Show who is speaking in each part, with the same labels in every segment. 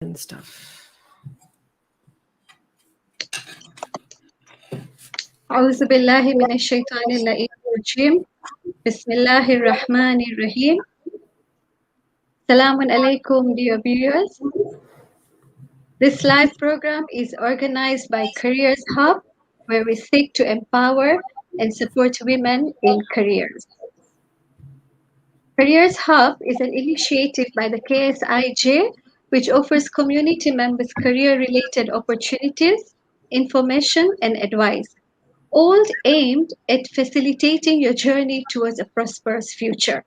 Speaker 1: and stuff.
Speaker 2: أعوذ بالله من الشيطان الرجيم بسم الله الرحمن الرحيم. Assalamu alaikum, dear viewers. This live program is organized by Careers Hub, where we seek to empower and support women in careers. Careers Hub is an initiative by the KSIJ, which offers community members career-related opportunities, information, and advice, all aimed at facilitating your journey towards a prosperous future.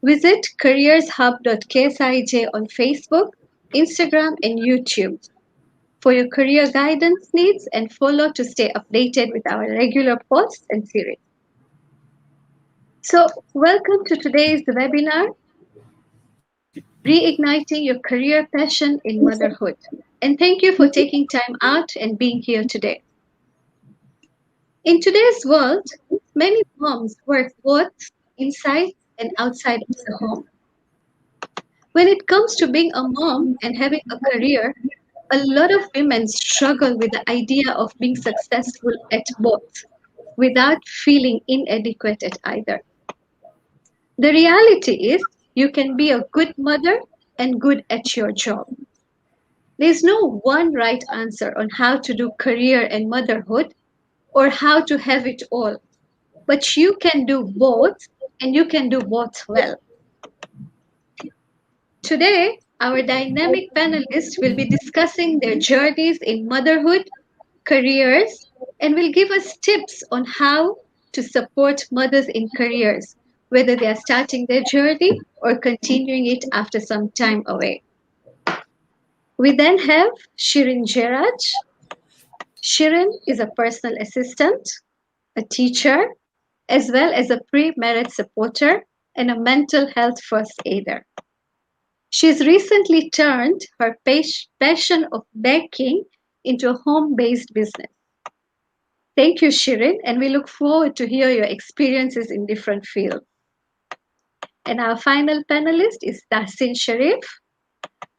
Speaker 2: Visit careershub.ksij on Facebook, Instagram, and YouTube for your career guidance needs, and follow to stay updated with our regular posts and series. So, welcome to today's webinar, Reigniting Your Career Passion in Motherhood. And thank you for taking time out and being here today. In today's world, many moms work both inside and outside of the home. When it comes to being a mom and having a career, a lot of women struggle with the idea of being successful at both without feeling inadequate at either. The reality is, you can be a good mother and good at your job. There's no one right answer on how to do career and motherhood or how to have it all, but you can do both, and you can do both well. Today, our dynamic panelists will be discussing their journeys in motherhood, careers, and will give us tips on how to support mothers in careers, whether they are starting their journey or continuing it after some time away. We then have Shirin Jeraj. Shirin is a personal assistant, a teacher, as well as a pre-marriage supporter and a mental health first aider. She's recently turned her passion of baking into a home-based business. Thank you, Shirin, and we look forward to hear your experiences in different fields. And our final panelist is Tahsin Sharif.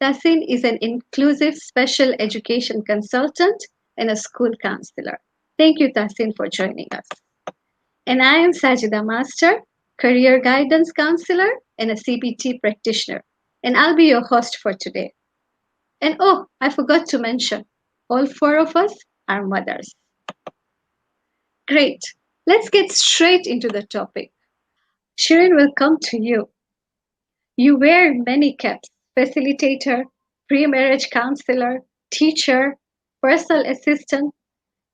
Speaker 2: Tahsin is an inclusive special education consultant and a school counselor. Thank you, Tahsin, for joining us. And I am Sajida Master, career guidance counselor and a CBT practitioner. And I'll be your host for today. And oh, I forgot to mention, all four of us are mothers. Great. Let's get straight into the topic. Shirin, will come to you. You wear many caps: facilitator, pre-marriage counselor, teacher, personal assistant,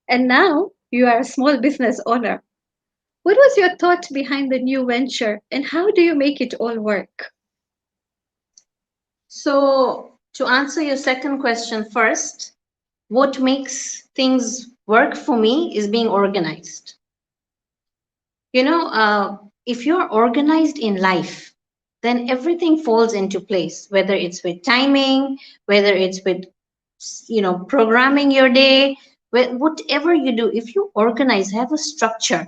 Speaker 2: and now you are a small business owner. What was your thought behind the new venture, and how do you make it all work?
Speaker 3: So, to answer your second question first, what makes things work for me is being organized. You know, if you're organized in life, then everything falls into place, whether it's with timing, whether it's with, programming your day, whatever you do, if you organize, have a structure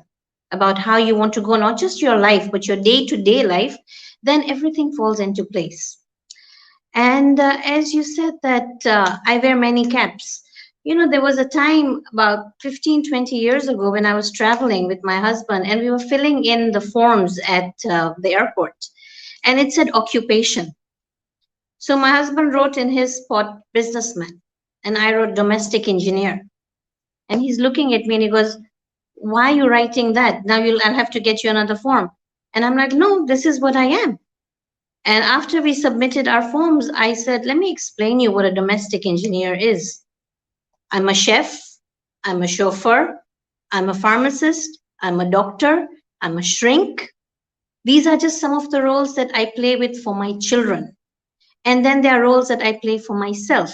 Speaker 3: about how you want to go, not just your life, but your day-to-day life, then everything falls into place. And as you said that I wear many caps. You know, there was a time about 15, 20 years ago when I was traveling with my husband and we were filling in the forms at the airport and it said occupation. So my husband wrote in his spot businessman and I wrote domestic engineer. And he's looking at me and he goes, why are you writing that? Now I'll have to get you another form. And I'm like, no, this is what I am. And after we submitted our forms, I said, let me explain you what a domestic engineer is. I'm a chef, I'm a chauffeur, I'm a pharmacist, I'm a doctor, I'm a shrink. These are just some of the roles that I play with for my children. And then there are roles that I play for myself.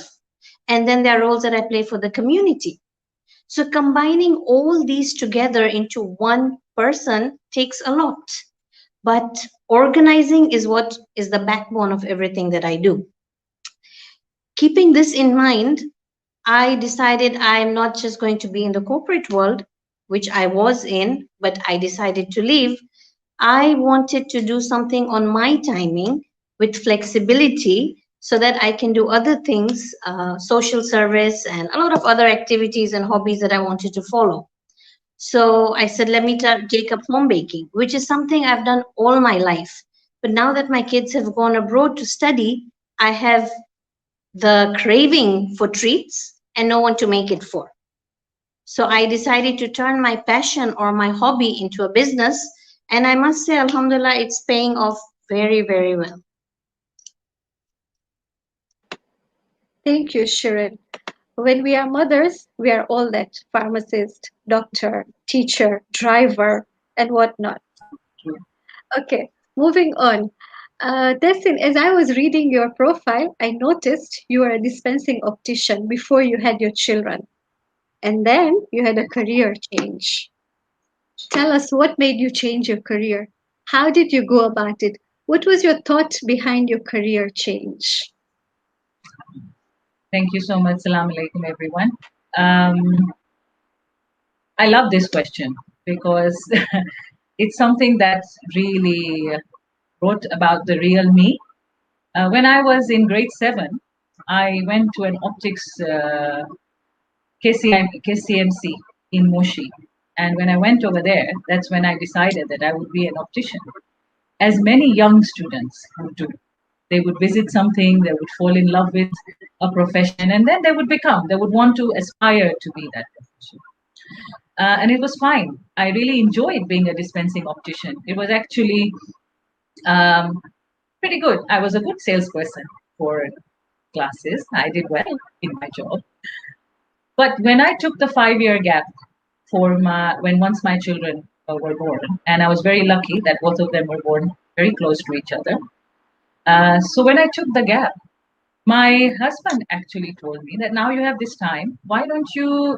Speaker 3: And then there are roles that I play for the community. So combining all these together into one person takes a lot. But organizing is what is the backbone of everything that I do. Keeping this in mind, I decided I'm not just going to be in the corporate world, which I was in, but I decided to leave. I wanted to do something on my timing with flexibility so that I can do other things, social service, and a lot of other activities and hobbies that I wanted to follow. So I said, let me take up home baking, which is something I've done all my life. But now that my kids have gone abroad to study, I have the craving for treats and no one to make it for. So I decided to turn my passion or my hobby into a business. And I must say, Alhamdulillah, it's paying off very, very well.
Speaker 2: Thank you, Shirin. When we are mothers, we are all that pharmacist, doctor, teacher, driver, and whatnot. Okay, moving on. Tessin, as I was reading your profile, I noticed you were a dispensing optician before you had your children, and then you had a career change. Tell us what made you change your career. How did you go about it? What was your thought behind your career change?
Speaker 1: Thank you so much. Assalamu alaikum, everyone. I love this question because it's something that really wrote about the real me. When I was in grade 7, I went to an optics KCMC in Moshi. And when I went over there, that's when I decided that I would be an optician, as many young students would do. They would visit something, they would fall in love with a profession, and then they would want to aspire to be that profession. And it was fine. I really enjoyed being a dispensing optician. It was actually um, pretty good. I was a good salesperson for glasses. I did well in my job. But when I took the 5-year gap for once my children were born, and I was very lucky that both of them were born very close to each other. So when I took the gap, my husband actually told me that now you have this time. Why don't you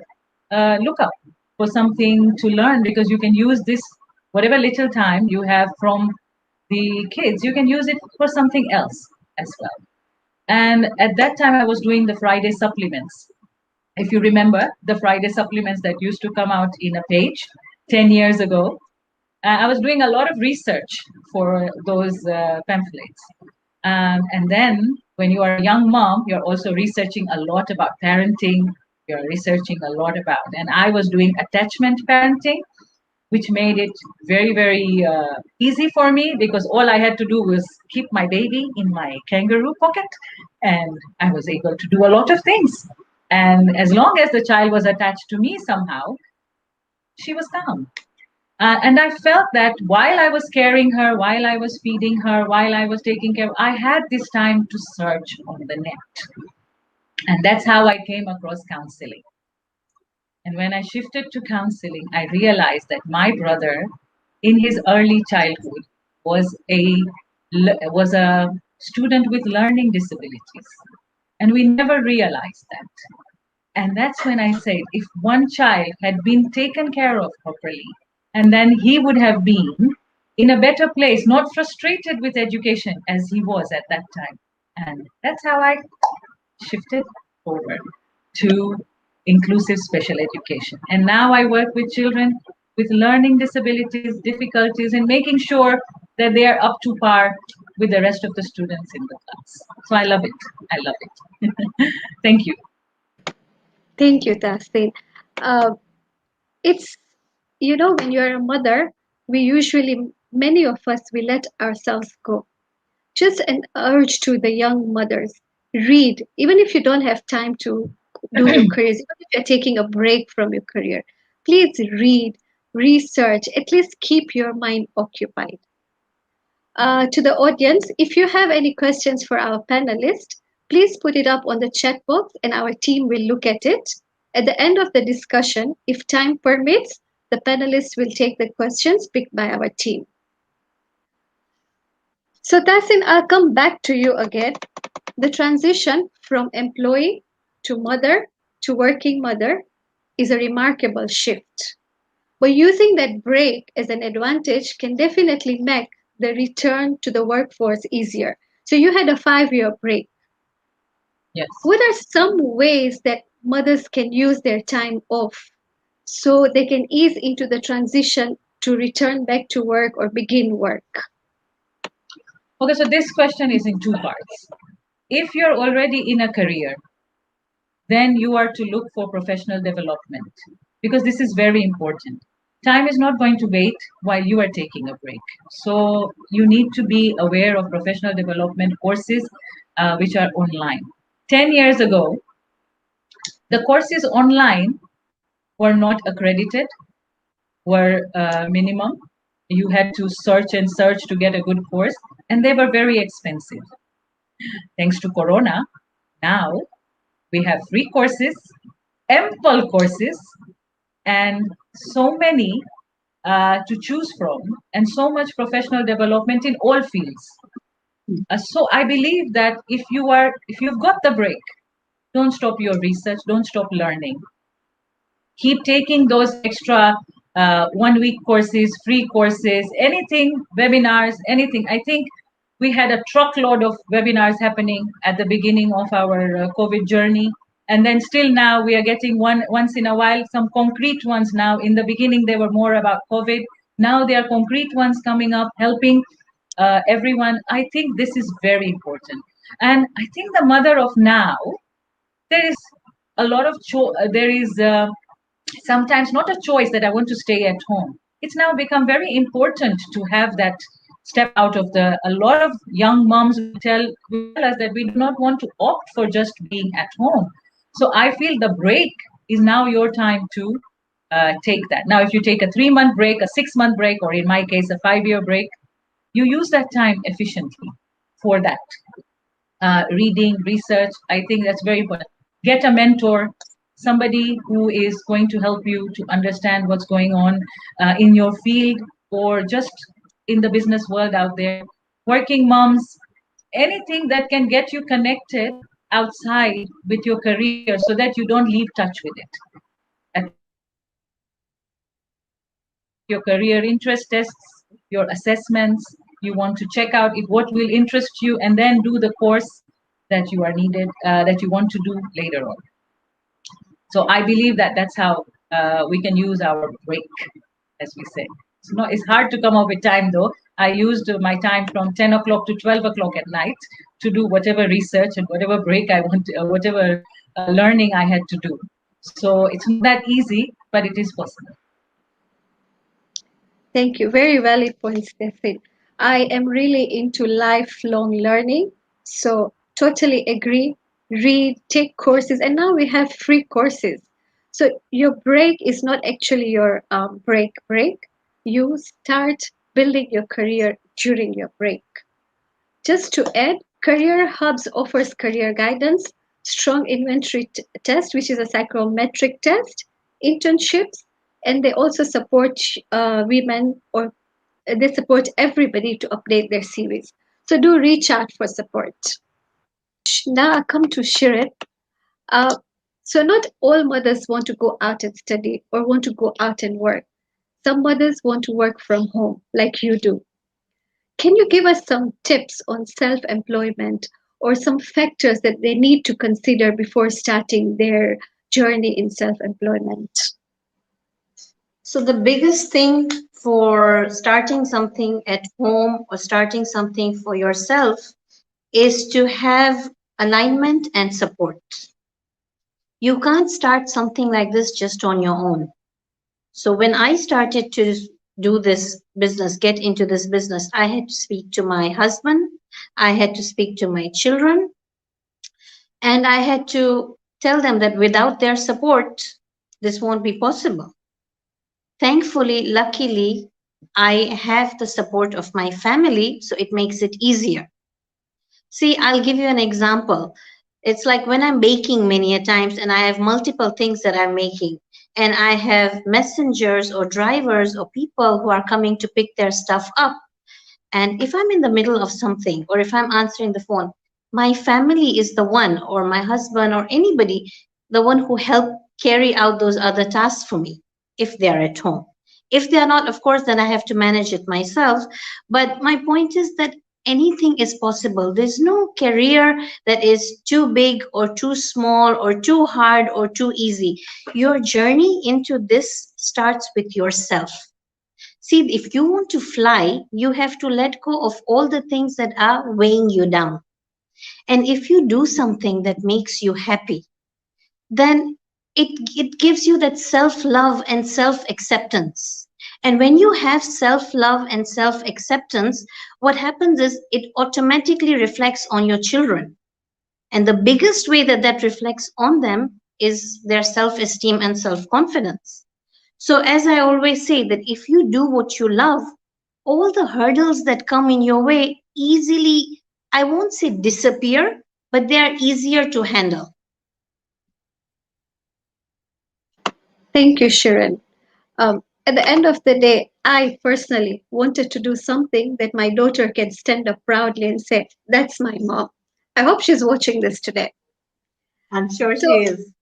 Speaker 1: look up for something to learn? Because you can use this, whatever little time you have from the kids, you can use it for something else as well. And at that time, I was doing the Friday supplements. If you remember the Friday supplements that used to come out in a page 10 years ago, I was doing a lot of research for those pamphlets. And then when you are a young mom, you're also researching a lot about parenting. You're researching a lot about, and I was doing attachment parenting, which made it very, very easy for me because all I had to do was keep my baby in my kangaroo pocket and I was able to do a lot of things. And as long as the child was attached to me somehow, she was calm. And I felt that while I was carrying her, while I was feeding her, while I was taking care, I had this time to search on the net. And that's how I came across counseling. And when I shifted to counseling, I realized that my brother, in his early childhood, was a student with learning disabilities. And we never realized that. And that's when I said, if one child had been taken care of properly, and then he would have been in a better place, not frustrated with education as he was at that time. And that's how I shifted forward to inclusive special education. And now I work with children with learning disabilities, difficulties, and making sure that they are up to par with the rest of the students in the class. So I love it. I love it. Thank you.
Speaker 2: Thank you, Tahsin. Uh, it's, when you're a mother, we usually, many of us, we let ourselves go. Just an urge to the young mothers, read, even if you don't have time to do your careers, even if you're taking a break from your career, please read, research, at least keep your mind occupied. To the audience, if you have any questions for our panelists, please put it up on the chat box and our team will look at it. At the end of the discussion, if time permits, the panelists will take the questions picked by our team. So Tassin, I'll come back to you again. The transition from employee to mother to working mother is a remarkable shift. But using that break as an advantage can definitely make the return to the workforce easier. So you had a 5-year break.
Speaker 1: Yes.
Speaker 2: What are some ways that mothers can use their time off so they can ease into the transition to return back to work or begin work?
Speaker 1: Okay, so this question is in two parts. If you're already in a career, then you are to look for professional development because this is very important. Time is not going to wait while you are taking a break. So you need to be aware of professional development courses which are online. 10 years ago, the courses online were not accredited, were minimum. You had to search and search to get a good course, and they were very expensive. Thanks to Corona, now we have free courses, ample courses, and so many to choose from, and so much professional development in all fields. So I believe that if you've got the break, don't stop your research, don't stop learning, keep taking those extra 1 week courses, free courses, anything, webinars, anything. I think we had a truckload of webinars happening at the beginning of our COVID journey. And then still now we are getting once in a while some concrete ones now. In the beginning, they were more about COVID. Now there are concrete ones coming up, helping everyone. I think this is very important. And I think the mother of now, there is a lot of there is sometimes not a choice that I want to stay at home. It's now become very important to have that step out of the. A lot of young moms will tell us that we do not want to opt for just being at home. So I feel the break is now your time to take that. Now, if you take a 3 month break, a 6 month break, or in my case, a 5 year break, you use that time efficiently for that reading, research. I think that's very important. Get a mentor, somebody who is going to help you to understand what's going on in your field or just in the business world out there. Working moms, anything that can get you connected outside with your career so that you don't leave touch with it. At your career interest tests, your assessments, you want to check out if what will interest you and then do the course that you are needed, that you want to do later on. So I believe that that's how we can use our break, as we say. It's hard to come up with time though. I used my time from 10 o'clock to 12 o'clock at night to do whatever research and whatever break I want, whatever learning I had to do. So it's not that easy, but it is possible.
Speaker 2: Thank you. Very valid points, Stefan. I am really into lifelong learning, so totally agree. Read, take courses, and now we have free courses. So your break is not actually your break. You start building your career during your break. Just to add, Career Hubs offers career guidance, strong inventory test, which is a psychometric test, internships, and they also support women, or they support everybody to update their CVs. So do reach out for support. Now I come to Shirin. Uh, so not all mothers want to go out and study or want to go out and work. Some mothers want to work from home, like you do. Can you give us some tips on self employment or some factors that they need to consider before starting their journey in self employment?
Speaker 3: So the biggest thing for starting something at home or starting something for yourself is to have alignment and support. You can't start something like this just on your own. So when I started to do this business, get into this business, I had to speak to my husband, I had to speak to my children, and I had to tell them that without their support, this won't be possible. Thankfully, luckily, I have the support of my family, so it makes it easier. See, I'll give you an example. It's like when I'm baking many a times and I have multiple things that I'm making, and I have messengers or drivers or people who are coming to pick their stuff up. And if I'm in the middle of something or if I'm answering the phone, my family is the one, or my husband or anybody, the one who help carry out those other tasks for me if they're at home. If they're not, of course, then I have to manage it myself. But my point is that anything is possible. There's no career that is too big or too small or too hard or too easy. Your journey into this starts with yourself. See, if you want to fly, you have to let go of all the things that are weighing you down. And if you do something that makes you happy, then it gives you that self love and self acceptance. And when you have self love and self acceptance, what happens is it automatically reflects on your children. And the biggest way that that reflects on them is their self esteem and self confidence. So, as I always say, that if you do what you love, all the hurdles that come in your way easily, I won't say disappear, but they are easier to handle.
Speaker 2: Thank you, Sharon. At the end of the day, I personally wanted to do something that my daughter can stand up proudly and say, "That's my mom." I hope she's watching this today.
Speaker 3: I'm sure
Speaker 2: So,
Speaker 3: she is.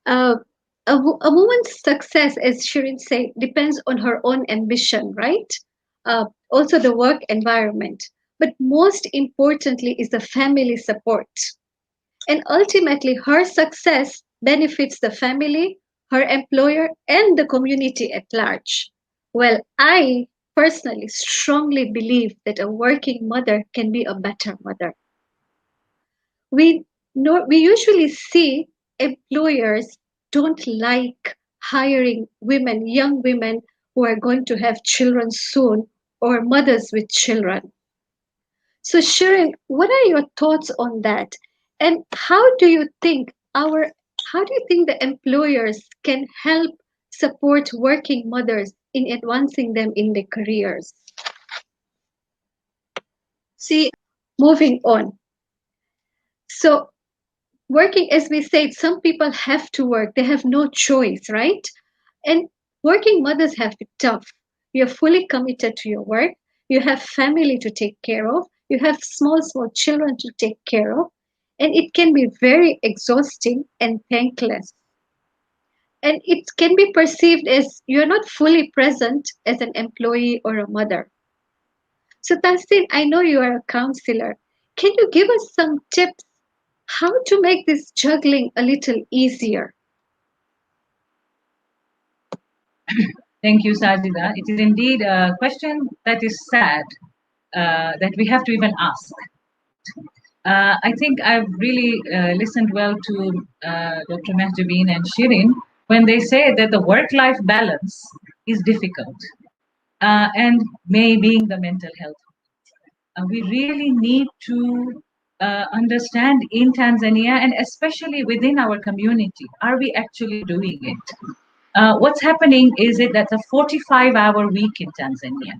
Speaker 2: uh, a woman's success, as Shirin said, depends on her own ambition, right? Also, the work environment. But most importantly, is the family support. And ultimately, her success benefits the family, her employer, and the community at large. Well, I personally strongly believe that a working mother can be a better mother. We usually see employers don't like hiring women, young women who are going to have children soon or mothers with children. So, Sharon, what are your thoughts on that? And how do you think the employers can help support working mothers in advancing them in their careers?
Speaker 3: See,
Speaker 2: Moving on. So, working, as we said, some people have to work, they have no choice, right? And working mothers have it tough. You're fully committed to your work, you have family to take care of, you have small children to take care of, and it can be very exhausting and thankless. And it can be perceived as you're not fully present as an employee or a mother. So, Tansin, I know you are a counselor. Can you give us some tips how to make this juggling a little easier?
Speaker 1: Thank you, Sajida. It is indeed a question that is sad that we have to even ask. I think I've really listened well to Dr. Mehjabeen and Shirin when they say that the work life balance is difficult and may being the mental health. We really need to understand in Tanzania and especially within our community, are we actually doing it? What's happening is it that's a 45-hour week in Tanzania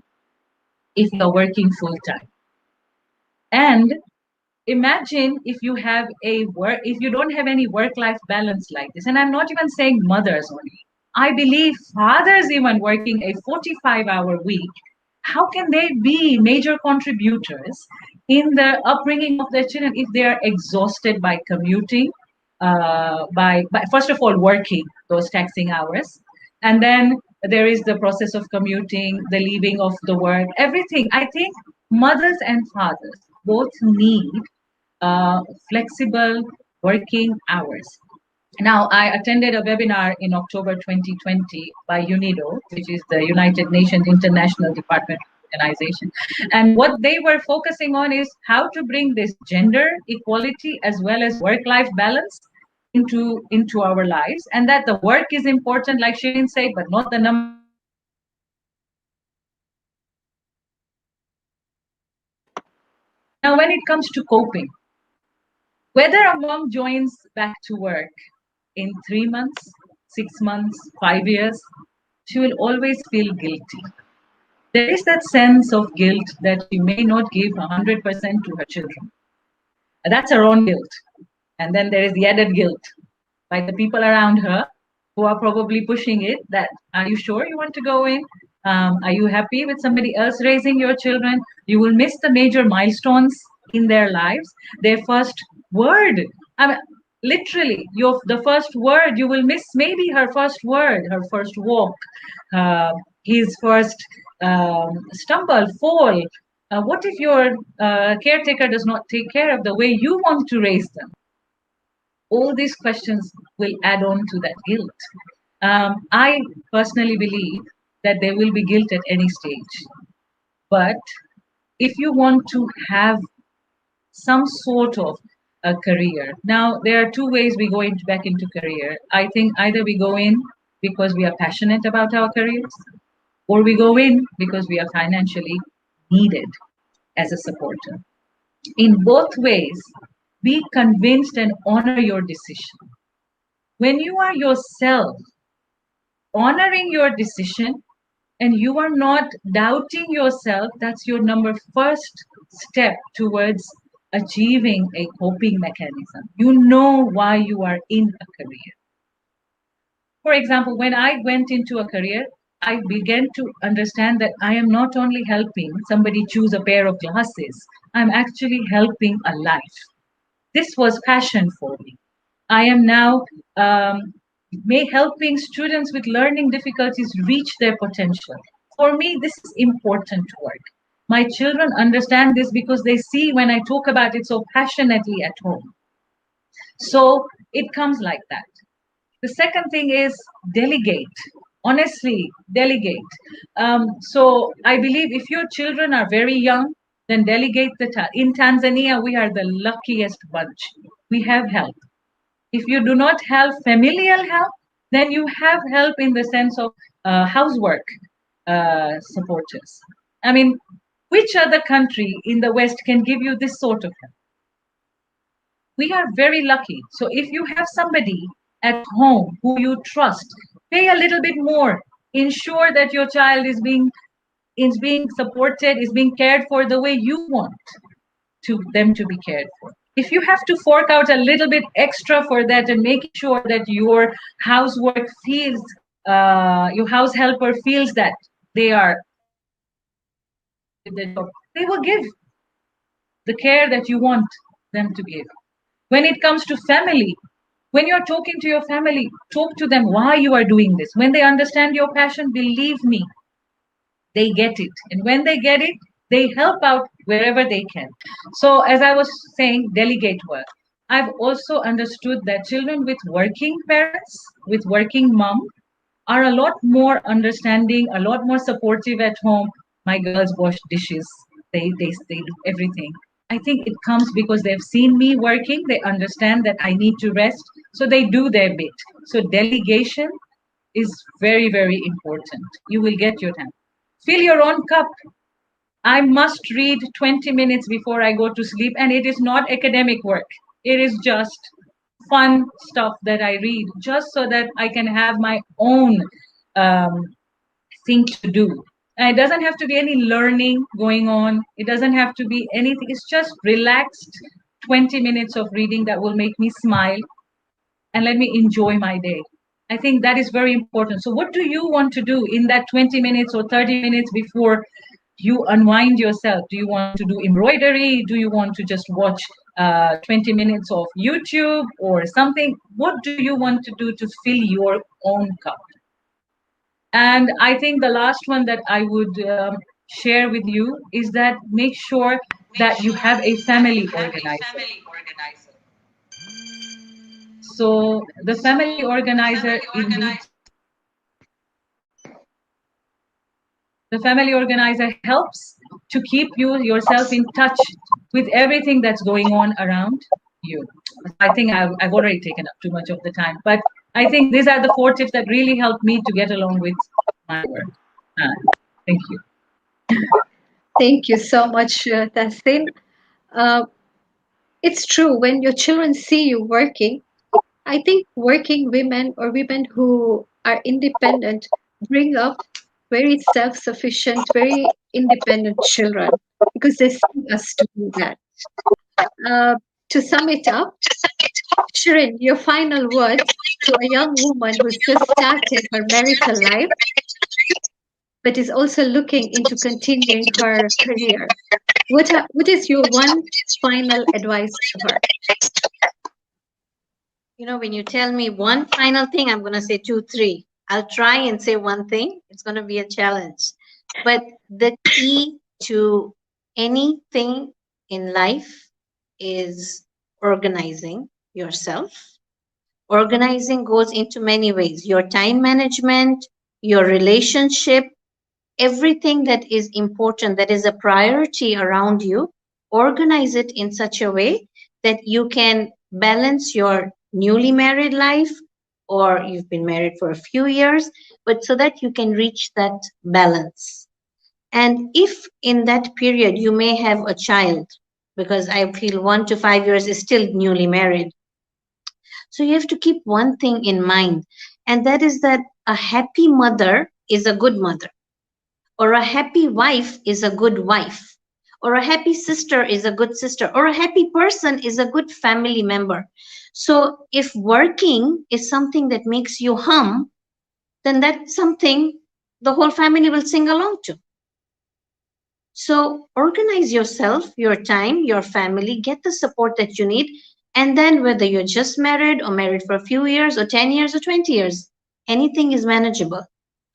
Speaker 1: if you're working full time. And imagine if you have a work, if you don't have any work life balance like this. And I'm not even saying mothers only. I believe fathers even working a 45-hour week, how can they be major contributors in the upbringing of their children if they are exhausted by commuting, by first of all working those taxing hours, and then there is the process of commuting, the leaving of the work, everything. I think mothers and fathers both need flexible working hours. Now, I attended a webinar in October 2020 by UNIDO, which is the United Nations International Department Organization. And what they were focusing on is how to bring this gender equality as well as work-life balance into our lives, and that the work is important, like Shirin said, but not the number one priority. Now, when it comes to coping, whether a mom joins back to work in 3 months, 6 months, 5 years, she will always feel guilty. There is that sense of guilt that she may not give 100% to her children. That's her own guilt. And then there is the added guilt by the people around her who are probably pushing it that, are you sure you want to go in? Are you happy with somebody else raising your children? You will miss the major milestones in their lives. Their first word. I mean, literally, the first word, you will miss maybe her first word, her first walk, his first stumble, fall. What if your caretaker does not take care of the way you want to raise them? All these questions will add on to that guilt. I personally believe that there will be guilt at any stage. But if you want to have some sort of a career. Now, there are two ways we go back into career. I think either we go in because we are passionate about our careers, or we go in because we are financially needed as a supporter. In both ways, be convinced and honor your decision. When you are yourself, honoring your decision, and you are not doubting yourself, that's your number first step towards achieving a coping mechanism. You know why you are in a career. For example, when I went into a career, I began to understand that I am not only helping somebody choose a pair of glasses, I'm actually helping a life. This was passion for me. I am now helping students with learning difficulties reach their potential. For me, this is important work. My children understand this because they see when I talk about it so passionately at home. So it comes like that. The second thing is delegate. Honestly, delegate. So I believe if your children are very young, then delegate the task. In Tanzania, we are the luckiest bunch. We have help. If you do not have familial help, then you have help in the sense of housework supporters. I mean, which other country in the West can give you this sort of help? We are very lucky. So if you have somebody at home who you trust, pay a little bit more. Ensure that your child is being supported, is being cared for the way you want to them to be cared for. If you have to fork out a little bit extra for that and make sure that your housework feels, your house helper feels that they are satisfied with the job, they will give the care that you want them to give. When it comes to family, when you're talking to your family, talk to them why you are doing this. When they understand your passion, believe me, they get it. And when they get it, they help out wherever they can. So, as I was saying, delegate work. I've also understood that children with working parents, with working mom, are a lot more understanding, a lot more supportive at home. My girls wash dishes, they do everything. I think it comes because they've seen me working, they understand that I need to rest, so they do their bit. So, delegation is very, very important. You will get your time. Fill your own cup. I must read 20 minutes before I go to sleep, and it is not academic work. It is just fun stuff that I read, just so that I can have my own um, thing to do. And it doesn't have to be any learning going on, it doesn't have to be anything. It's just relaxed 20 minutes of reading that will make me smile and let me enjoy my day. I think that is very important. So, what do you want to do in that 20 minutes or 30 minutes before you unwind yourself? Do you want to do embroidery? Do you want to just watch 20 minutes of YouTube or something? What do you want to do to fill your own cup? And I think the last one that I would share with you is that make sure that you have a family organizer. So the family organizer indeed, the family organizer helps to keep yourself in touch with everything that's going on around you. I think I've already taken up too much of the time, but I think these are the four tips that really help me to get along with my work. Thank you.
Speaker 2: Thank you so much, Tassin. Uh, it's true, when your children see you working, I think working women or women who are independent bring up very self sufficient, very independent children because they see us to do that. Uh, to sum it up, Shirin, your final words to a young woman who's just started her marital life but is also looking into continuing her career. What is your one final advice to her?
Speaker 3: You know, when you tell me one final thing, I'm going to say two, three. I'll try and say one thing. It's going to be a challenge. But the key to anything in life is organizing yourself. Organizing goes into many ways: your time management, your relationship, everything that is important, that is a priority around you. organize it in such a way that you can balance your newly married life, or you've been married for a few years, but so that you can reach that balance. And if in that period you may have a child, because I feel 1 to 5 years is still newly married, so you have to keep one thing in mind, and that is that a happy mother is a good mother, or a happy wife is a good wife, or a happy sister is a good sister, or a happy person is a good family member. So if working is something that makes you hum, then that's something the whole family will sing along to. So organize yourself, your time, your family, get the support that you need. And then whether you're just married or married for a few years or 10 years or 20 years, anything is manageable.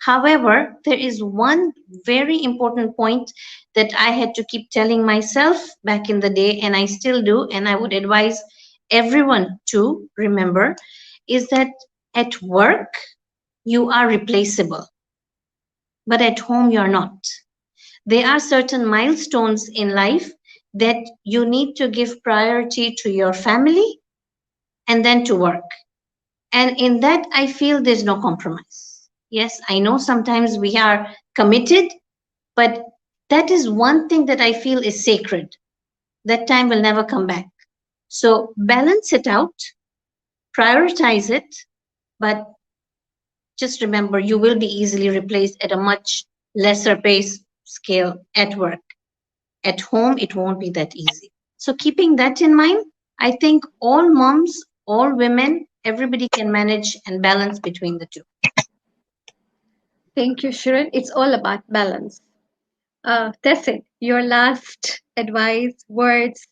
Speaker 3: However, there is one very important point that I had to keep telling myself back in the day, and I still do, and I would advise everyone to remember, is that at work, you are replaceable, but at home, you're not. There are certain milestones in life that you need to give priority to your family and then to work. And in that, I feel there's no compromise. Yes, I know sometimes we are committed, but that is one thing that I feel is sacred. That time will never come back. So balance it out, prioritize it, but just remember you will be easily replaced at a much lesser pace scale at work. At home, it won't be that easy. So, keeping that in mind, I think all moms, all women, everybody can manage and balance between the two.
Speaker 2: Thank you, Shirin. It's all about balance. Tessin, your last advice, words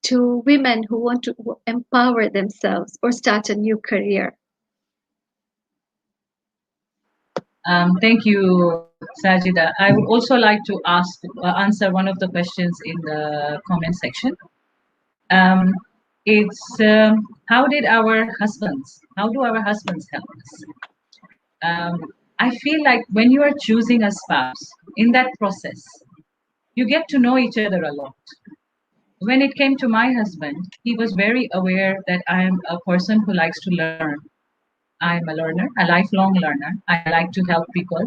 Speaker 2: to women who want to empower themselves or start a new career.
Speaker 1: Thank you, Sajida. I would also like to answer one of the questions in the comment section. Um, it's how do our husbands help us? I feel like when you are choosing a spouse, in that process, you get to know each other a lot. When it came to my husband, he was very aware that I am a person who likes to learn. I'm a learner, a lifelong learner. I like to help people.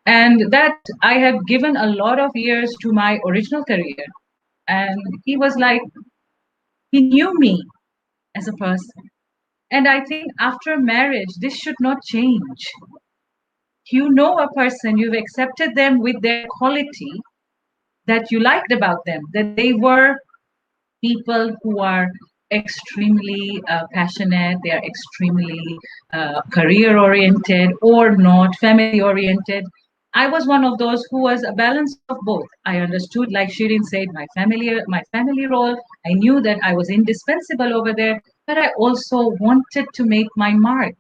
Speaker 1: And that I have given a lot of years to my original career. And he was like, he knew me as a person. And I think after marriage, this should not change. You know a person, you've accepted them with their quality that you liked about them, that they were people who are extremely passionate, they are extremely career oriented or not, family oriented. I was one of those who was a balance of both. I understood, like Shirin said, my family role. I knew that I was indispensable over there, but I also wanted to make my mark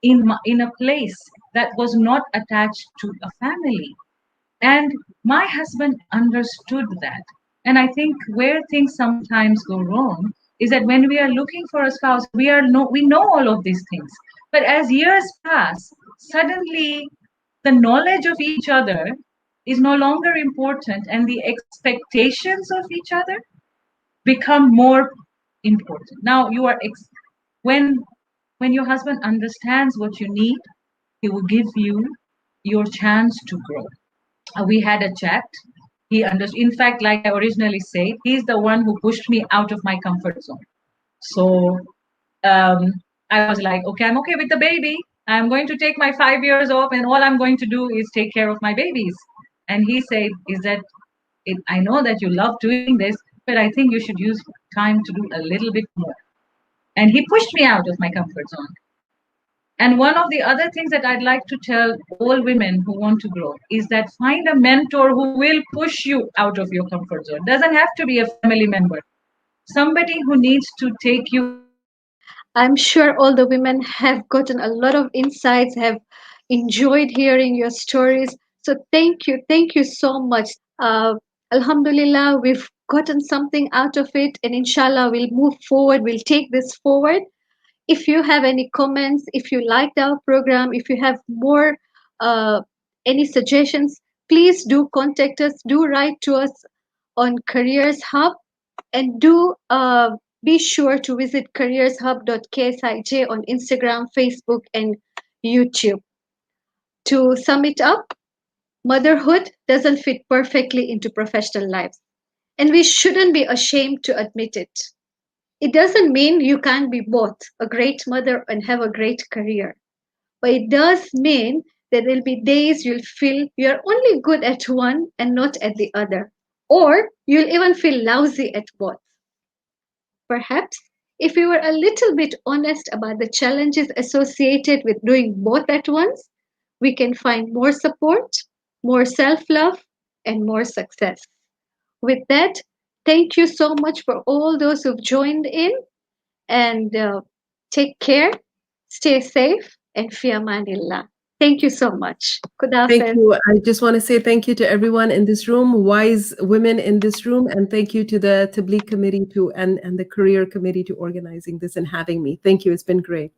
Speaker 1: in a place that was not attached to a family. And my husband understood that. And I think where things sometimes go wrong is that when we are looking for a spouse, we know all of these things. But as years pass, suddenly the knowledge of each other is no longer important, and the expectations of each other become more important. Now you are when your husband understands what you need, he will give you your chance to grow. We had a chat. He understood. In fact, like I originally said, he's the one who pushed me out of my comfort zone. So um, I was like, okay, I'm okay with the baby. I'm going to take my 5 years off, and all I'm going to do is take care of my babies. And he said, is that I know that you love doing this, but I think you should use time to do a little bit more. And he pushed me out of my comfort zone. And one of the other things that I'd like to tell all women who want to grow is that find a mentor who will push you out of your comfort zone. Doesn't have to be a family member. Somebody who needs to take you out.
Speaker 2: I'm sure all the women have gotten a lot of insights, have enjoyed hearing your stories. So thank you so much. Uh, Alhamdulillah, we've gotten something out of it, and inshallah, we'll move forward. We'll take this forward. If you have any comments, if you liked our program, if you have more uh, any suggestions, please do contact us. Do write to us on Careers Hub, and do be sure to visit careershub.ksij on Instagram, Facebook, and YouTube. To sum it up, motherhood doesn't fit perfectly into professional lives, and we shouldn't be ashamed to admit it. It doesn't mean you can't be both a great mother and have a great career, but it does mean that there'll be days you'll feel you're only good at one and not at the other, or you'll even feel lousy at both. Perhaps if we were a little bit honest about the challenges associated with doing both at once, we can find more support, more self love, and more success. With that, thank you so much for all those who've joined in, and take care, stay safe, and fi amanillah. Thank you so much.
Speaker 4: Thank
Speaker 2: Kudafez.
Speaker 4: you. I just want to say thank you to everyone in this room, wise women in this room, and thank you to the Tabligh committee and the career committee to organizing this and having me. Thank you. It's been great.